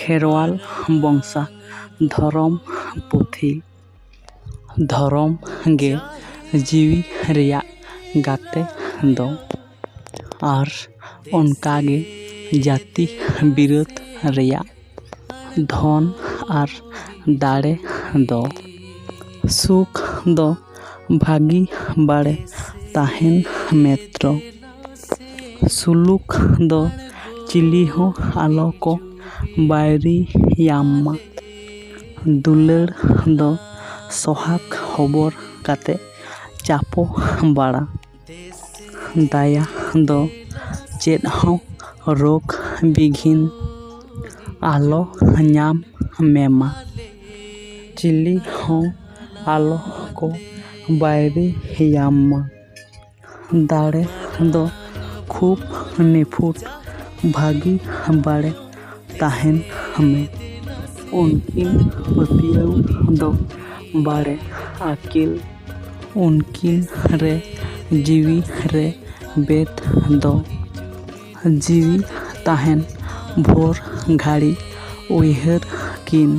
ᱠᱷᱮᱨᱣᱟᱞ ᱵᱚᱝᱥᱟ ᱫᱷᱚᱨᱚᱢ ᱯᱩᱛᱷᱤ ᱫᱷᱚᱨᱚᱢ ᱜᱮ ᱡᱤᱣᱤ ᱨᱮᱭᱟᱜ ᱜᱟᱛᱮ ᱫᱚ, ᱟᱨ ᱚᱱᱠᱟᱜᱮ ᱡᱟᱹᱛᱤ ᱵᱤᱨᱟᱹᱫ ᱨᱮᱭᱟᱜ ᱫᱷᱚᱱ ᱟᱨ ᱫᱟᱲᱮ ᱫᱚ᱾ ᱥᱩᱠ ᱫᱚ ᱵᱷᱟᱹᱜᱤ ᱵᱟᱲᱮ ᱛᱟᱦᱮᱱ ᱢᱮᱛᱨᱚ, ᱥᱩᱞᱩᱠ ᱫᱚ ᱪᱤᱞᱤ ᱦᱚᱸ ᱟᱞᱚ ᱠᱚ ᱵᱟᱹᱭᱨᱤᱭᱟᱢ ᱢᱟ, ᱫᱩᱞᱟᱹᱲ ᱫᱚ ᱥᱚᱦᱟᱜ ᱦᱚᱵᱚᱨ ᱠᱟᱛᱮ ᱪᱟᱯᱚ ᱵᱟᱲᱟ, ᱫᱟᱭᱟ ᱫᱚ ᱪᱮᱫ ᱦᱚᱸ ᱨᱳᱜᱽ ᱵᱤᱜᱷᱤᱱ ᱟᱞᱚ ᱧᱟᱢ ᱢᱮᱢᱟ, ᱪᱤᱞᱤ ᱦᱚᱸ ᱟᱞᱚ ᱠᱚ ᱵᱟᱹᱭᱨᱤᱭᱟᱢ ᱢᱟ, ᱫᱟᱲᱮ ᱫᱚ ᱠᱷᱩᱵ ᱱᱤᱯᱷᱩᱴ ᱵᱷᱟᱹᱜᱤ ᱵᱟᱲᱮ ᱛᱟᱦᱮᱱ ᱢᱮ, ᱩᱱᱠᱤᱱ ᱯᱟᱹᱛᱭᱟᱹᱣ ᱫᱚ ᱵᱟᱲᱮ ᱟᱹᱠᱤᱞ, ᱩᱱᱠᱤᱱ ᱨᱮ ᱡᱤᱣᱤ ᱨᱮ ᱵᱮᱫ ᱫᱚ, ᱡᱤᱣᱤ ᱛᱟᱦᱮᱱ ᱵᱷᱳᱨ ᱜᱷᱟᱹᱲᱤ ᱩᱭᱦᱟᱹᱨ ᱠᱤᱱ